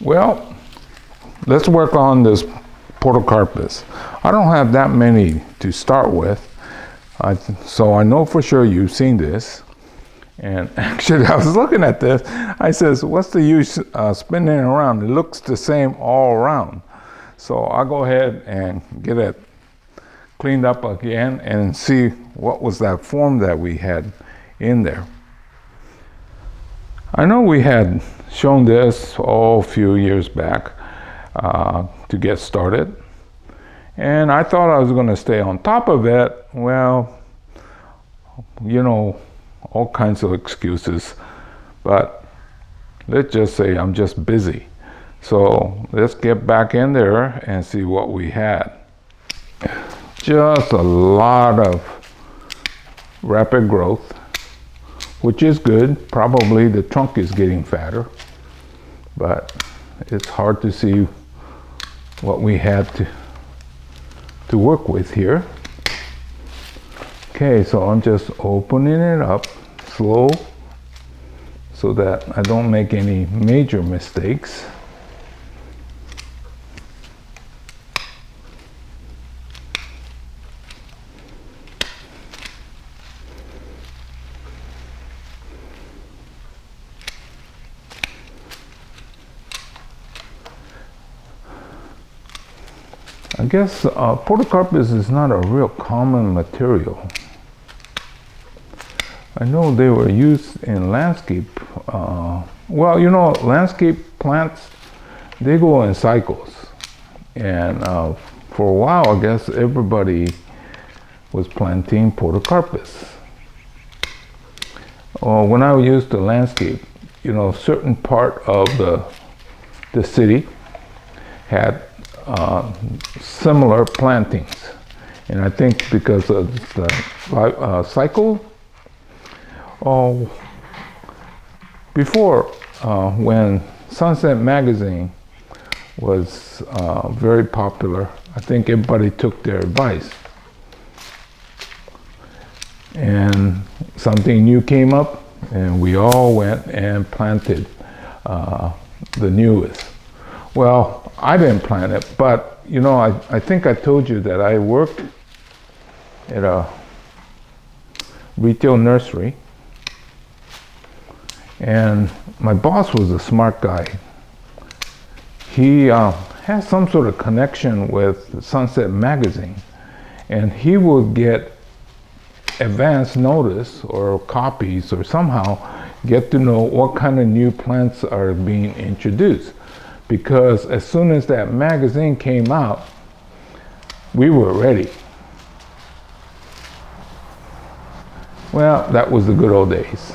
Well, let's work on this Podocarpus. I don't have that many to start with, so I know for sure you've seen this. And actually, I was looking at this. I says, what's the use spinning it around? It looks the same all around. So I'll go ahead and get it cleaned up again and see what was that form that we had in there. I know we had shown this a few years back to get started. And I thought I was going to stay on top of it. Well, you know, all kinds of excuses. But let's just say I'm just busy. So let's get back in there and see what we had. Just a lot of rapid growth, which is good. Probably the trunk is getting fatter, but it's hard to see what we had to work with here. Okay, so I'm just opening it up slow so that I don't make any major mistakes. I guess Podocarpus is not a real common material. I know they were used in landscape. Well, you know, landscape plants, they go in cycles. And for a while, I guess everybody was planting Podocarpus. When I used the landscape, you know, certain part of the city had similar plantings. And I think because of the cycle, before when Sunset Magazine was very popular, I think everybody took their advice. And something new came up and we all went and planted the newest. Well, I didn't plant it, but you know, I think I told you that I worked at a retail nursery, and my boss was a smart guy. He has some sort of connection with Sunset Magazine, and he would get advance notice or copies or somehow get to know what kind of new plants are being introduced. Because as soon as that magazine came out, we were ready. Well, that was the good old days.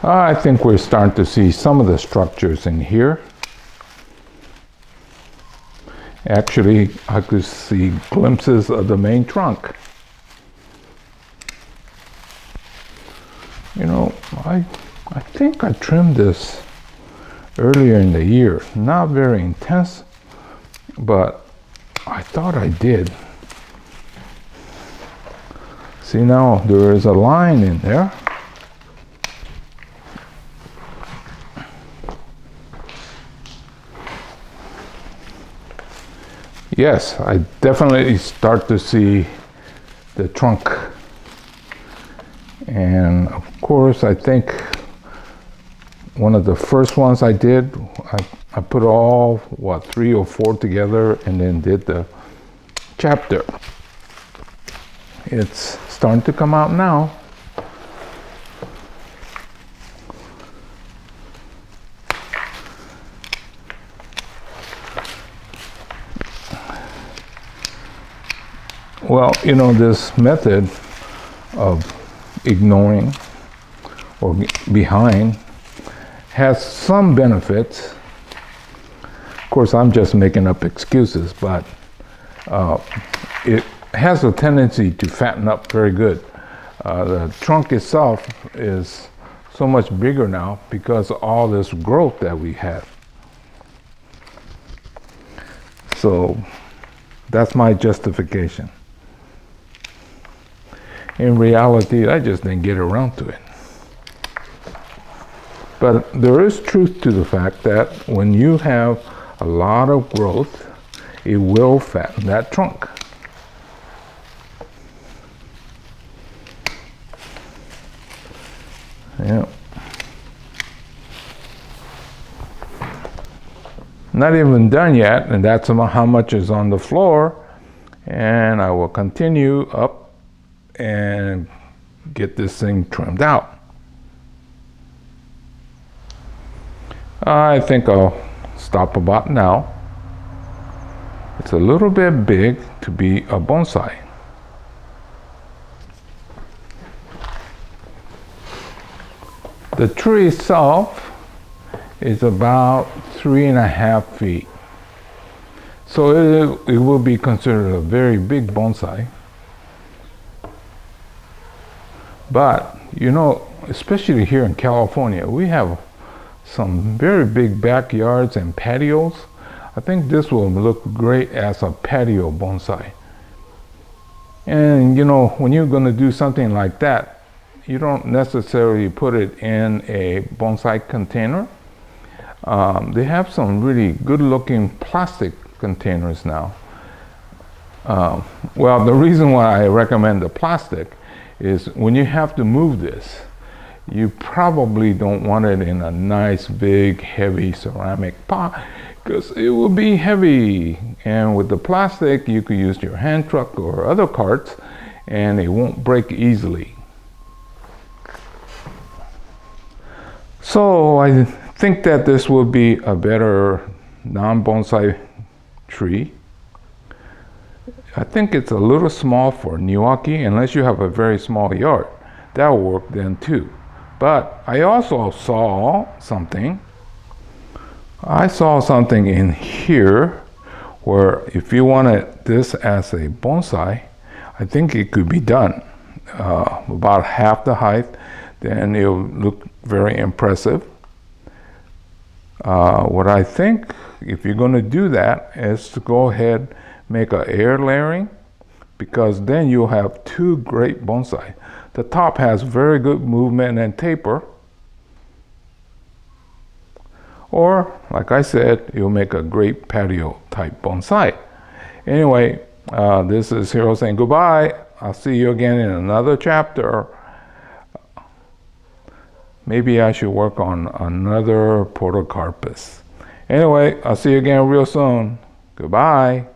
I think we're starting to see some of the structures in here. Actually, I could see glimpses of the main trunk. You know, I think I trimmed this earlier in the year. Not very intense, but I thought I did. See, now there is a line in there. Yes, I definitely start to see the trunk. And of course, I think one of the first ones I did, I put all, 3 or 4 together and then did the chapter. It's starting to come out now. Well, you know, this method of ignoring or behind has some benefits. Of course, I'm just making up excuses, but it has a tendency to fatten up very good. The trunk itself is so much bigger now because of all this growth that we have. So that's my justification. in reality, I just didn't get around to it. But there is truth to the fact that when you have a lot of growth, it will fatten that trunk. Yeah. Not even done yet, and that's how much is on the floor. And I will continue up and get this thing trimmed out. I think I'll stop about now. It's a little bit big to be a bonsai. The tree itself is about 3.5 feet. So it will be considered a very big bonsai. But, you know, especially here in California, we have some very big backyards and patios. I think this will look great as a patio bonsai. And you know, when you're going to do something like that, you don't necessarily put it in a bonsai container. They have some really good looking plastic containers now. Well, the reason why I recommend the plastic is when you have to move this, you probably don't want it in a nice big heavy ceramic pot because it will be heavy, and with the plastic you could use your hand truck or other carts and it won't break easily. So I think that this will be a better non-bonsai tree. I think it's a little small for gnocchi unless you have a very small yard. That will work then too. But I also saw something. I saw something in here where if you wanted this as a bonsai, I think it could be done. About half the height, then it'll look very impressive. What I think, if you're going to do that, is to go ahead make an air layering, because then you'll have two great bonsai. The top has very good movement and taper. Or, like I said, you'll make a great patio type bonsai. Anyway, this is Hiro saying goodbye. I'll see you again in another chapter. Maybe I should work on another Podocarpus. Anyway, I'll see you again real soon. Goodbye.